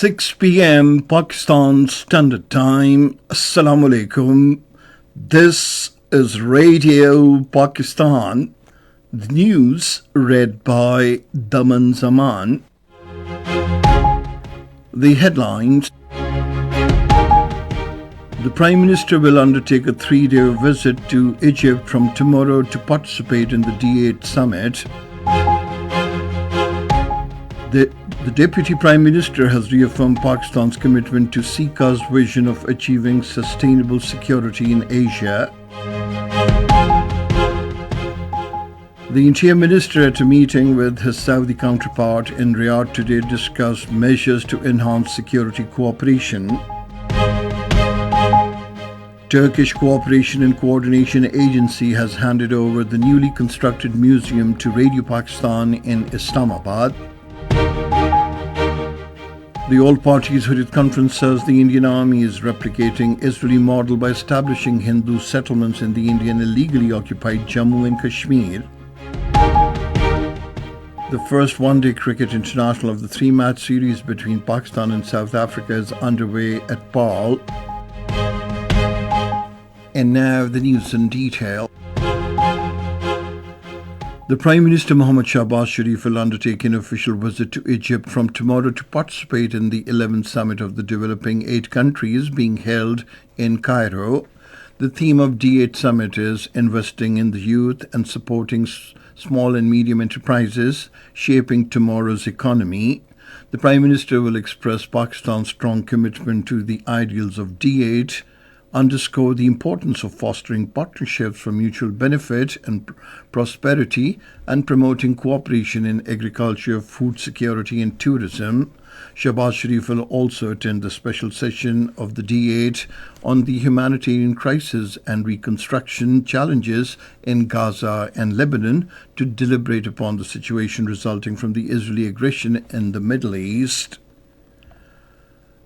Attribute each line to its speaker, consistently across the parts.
Speaker 1: 6 p.m. Pakistan Standard Time. Assalamu alaikum. This is Radio Pakistan. The news read by Daman Zaman. The headlines. The Prime Minister will undertake a 3-day visit to Egypt from tomorrow to participate in the D8 summit. The Deputy Prime Minister has reaffirmed Pakistan's commitment to Sika's vision of achieving sustainable security in Asia. The Interior Minister at a meeting with his Saudi counterpart in Riyadh today discussed measures to enhance security cooperation. Turkish Cooperation and Coordination Agency has handed over the newly constructed museum to Radio Pakistan in Islamabad. The All Parties Hurriyat Conference says the Indian Army is replicating Israeli model by establishing Hindu settlements in the Indian illegally occupied Jammu and Kashmir. The first one-day cricket international of the 3-match series between Pakistan and South Africa is underway at Paul. And now the news in detail. The Prime Minister Mohammad Shahbaz Sharif will undertake an official visit to Egypt from tomorrow to participate in the 11th summit of the developing 8 countries being held in Cairo. The theme of D8 summit is investing in the youth and supporting small and medium enterprises, shaping tomorrow's economy. The Prime Minister will express Pakistan's strong commitment to the ideals of D8, underscore the importance of fostering partnerships for mutual benefit and prosperity, and promoting cooperation in agriculture, food security and tourism. Shahbaz Sharif will also attend the special session of the D8 on the humanitarian crisis and reconstruction challenges in Gaza and Lebanon to deliberate upon the situation resulting from the Israeli aggression in the Middle East.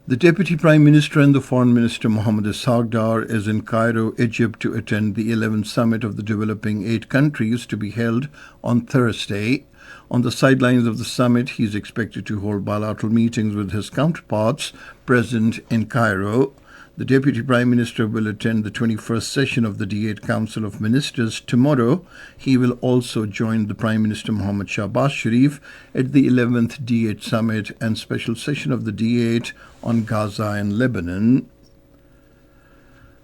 Speaker 1: The Deputy Prime Minister and the Foreign Minister Mohammad Ishaq Dar is in Cairo, Egypt to attend the 11th summit of the developing 8 countries to be held on Thursday. On the sidelines of the summit, he is expected to hold bilateral meetings with his counterparts present in Cairo. The Deputy Prime Minister will attend the 21st session of the D8 Council of Ministers tomorrow. He will also join the Prime Minister Mohammad Shahbaz Sharif at the 11th D8 Summit and special session of the D8 on Gaza and Lebanon.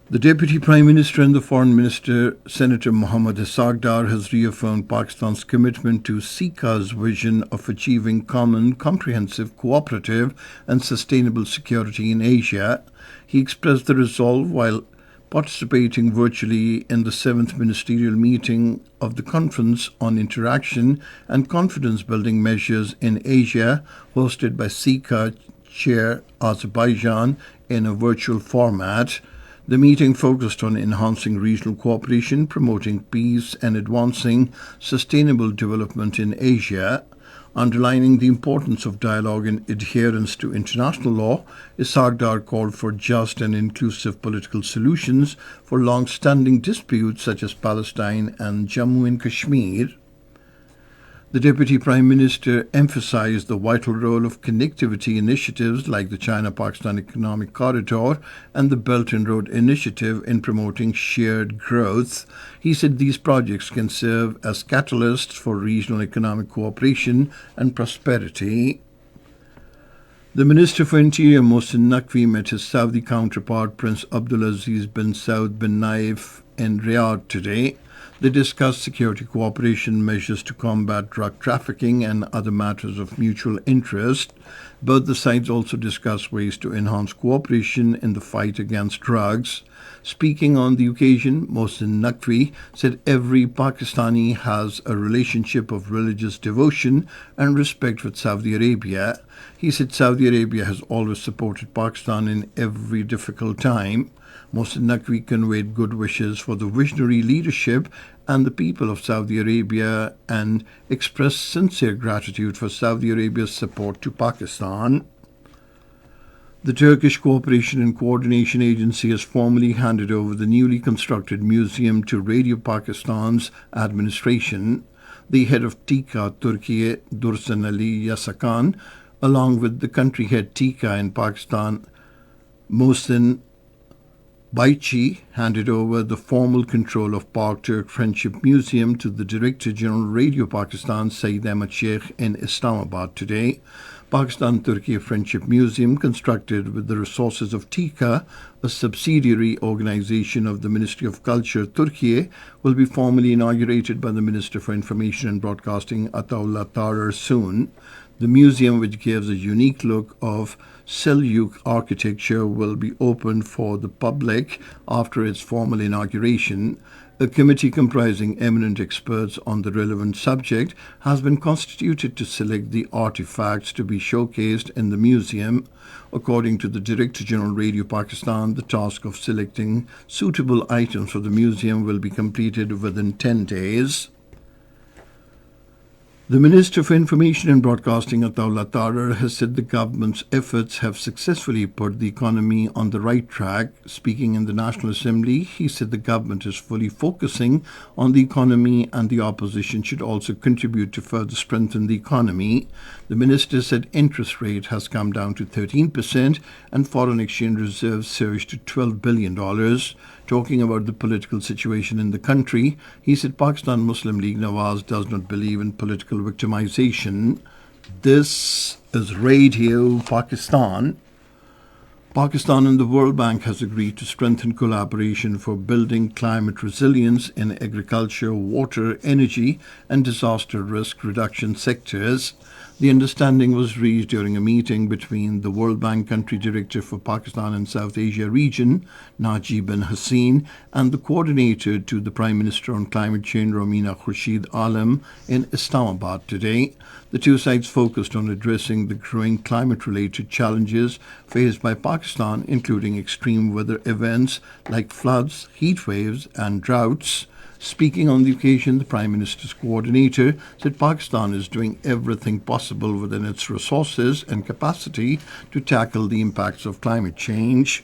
Speaker 1: The Deputy Prime Minister and the Foreign Minister, Senator Mohammad Ishaq Dar, has reaffirmed Pakistan's commitment to Sika's vision of achieving common, comprehensive, cooperative and sustainable security in Asia. He expressed the resolve while participating virtually in the 7th ministerial meeting of the Conference on Interaction and Confidence-Building Measures in Asia, hosted by Sika Chair Azerbaijan in a virtual format. The meeting focused on enhancing regional cooperation, promoting peace and advancing sustainable development in Asia. Underlining the importance of dialogue and adherence to international law, Ishaq Dar called for just and inclusive political solutions for long-standing disputes such as Palestine and Jammu and Kashmir. The Deputy Prime Minister emphasized the vital role of connectivity initiatives like the China-Pakistan Economic Corridor and the Belt and Road Initiative in promoting shared growth. He said these projects can serve as catalysts for regional economic cooperation and prosperity. The Minister for Interior, Mohsin Naqvi, met his Saudi counterpart, Prince Abdulaziz bin Saud bin Naif, in Riyadh today. They discussed security cooperation measures to combat drug trafficking and other matters of mutual interest. Both the sides also discussed ways to enhance cooperation in the fight against drugs. Speaking on the occasion, Mohsin Naqvi said every Pakistani has a relationship of religious devotion and respect with Saudi Arabia. He said Saudi Arabia has always supported Pakistan in every difficult time. Mohsin Naqvi conveyed good wishes for the visionary leadership and the people of Saudi Arabia and expressed sincere gratitude for Saudi Arabia's support to Pakistan. The Turkish Cooperation and Coordination Agency has formally handed over the newly constructed museum to Radio Pakistan's administration. The head of TIKA, Turkiye Dursun Ali Yasakan, along with the country head Tika in Pakistan, Mohsin Baichi, handed over the formal control of Pak-Turk Friendship Museum to the Director General Radio Pakistan, Saeed Ahmad Sheikh, in Islamabad today. Pakistan-Turkey Friendship Museum, constructed with the resources of Tika, a subsidiary organization of the Ministry of Culture, Turkey, will be formally inaugurated by the Minister for Information and Broadcasting, Ataullah Tarar, soon. The museum, which gives a unique look of Seljuk architecture, will be opened for the public after its formal inauguration. A committee comprising eminent experts on the relevant subject has been constituted to select the artifacts to be showcased in the museum. According to the Director General Radio Pakistan, the task of selecting suitable items for the museum will be completed within 10 days. The Minister for Information and Broadcasting, Ataullah Tarar, has said the government's efforts have successfully put the economy on the right track. Speaking in the National Assembly, he said the government is fully focusing on the economy and the opposition should also contribute to further strengthen the economy. The minister said interest rate has come down to 13% and foreign exchange reserves surged to $12 billion. Talking about the political situation in the country, he said Pakistan Muslim League Nawaz does not believe in political victimization. This is Radio Pakistan. Pakistan and the World Bank has agreed to strengthen collaboration for building climate resilience in agriculture, water, energy, and disaster risk reduction sectors. The understanding was reached during a meeting between the World Bank Country Director for Pakistan and South Asia region, Najib bin Hassin, and the coordinator to the Prime Minister on Climate Change, Romina Khurshid Alam, in Islamabad today. The two sides focused on addressing the growing climate-related challenges faced by Pakistan, including extreme weather events like floods, heat waves, and droughts. Speaking on the occasion, the Prime Minister's coordinator said Pakistan is doing everything possible within its resources and capacity to tackle the impacts of climate change.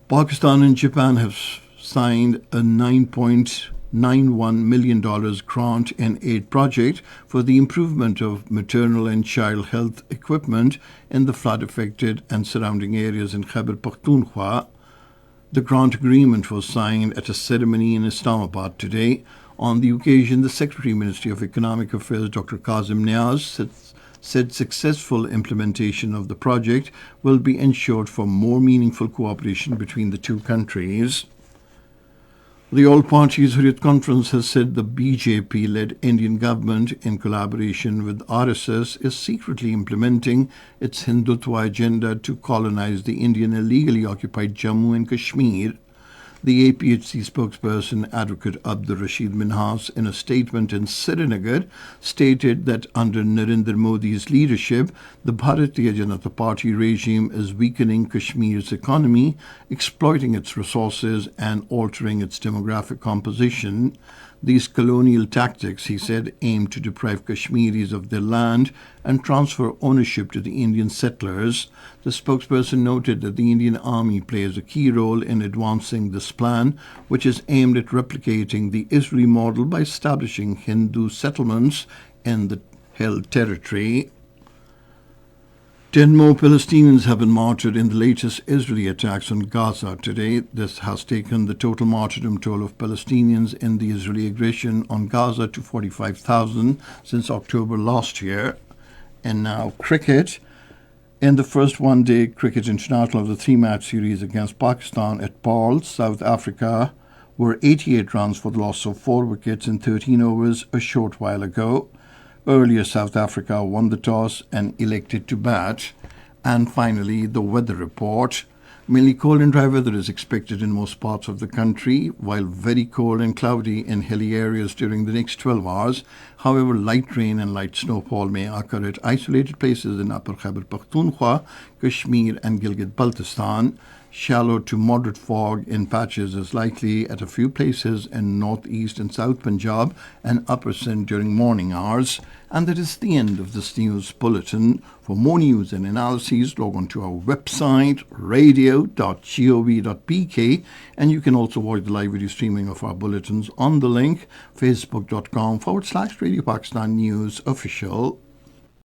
Speaker 1: Pakistan and Japan have signed a $9.91 million grant and aid project for the improvement of maternal and child health equipment in the flood-affected and surrounding areas in Khyber Pakhtunkhwa. The grant agreement was signed at a ceremony in Islamabad today. On the occasion, the Secretary Ministry of Economic Affairs, Dr. Kazim Niaz, said successful implementation of the project will be ensured for more meaningful cooperation between the two countries. The All Parties Hurriyat Conference has said the BJP-led Indian government, in collaboration with RSS, is secretly implementing its Hindutva agenda to colonize the Indian illegally occupied Jammu and Kashmir. The APHC spokesperson, Advocate Abdur Rashid Minhas, in a statement in Srinagar, stated that under Narendra Modi's leadership, the Bharatiya Janata Party regime is weakening Kashmir's economy, exploiting its resources, and altering its demographic composition. These colonial tactics, he said, aim to deprive Kashmiris of their land and transfer ownership to the Indian settlers. The spokesperson noted that the Indian Army plays a key role in advancing this plan, which is aimed at replicating the Israeli model by establishing Hindu settlements in the held territory. 10 more Palestinians have been martyred in the latest Israeli attacks on Gaza today. This has taken the total martyrdom toll of Palestinians in the Israeli aggression on Gaza to 45,000 since October last year. And now cricket. In the first one-day cricket international of the three-match series against Pakistan at Paarl, South Africa, were 88 runs for the loss of 4 wickets in 13 overs a short while ago. Earlier, South Africa won the toss and elected to bat. And finally, the weather report. Mainly cold and dry weather is expected in most parts of the country, while very cold and cloudy in hilly areas during the next 12 hours. However, light rain and light snowfall may occur at isolated places in Upper Khyber Pakhtunkhwa, Kashmir and Gilgit-Baltistan. Shallow to moderate fog in patches is likely at a few places in northeast and south Punjab and upper Sindh during morning hours. And that is the end of this news bulletin. For more news and analyses, log on to our website, radio.gov.pk, and you can also watch the live video streaming of our bulletins on the link facebook.com/Radio Pakistan News Official.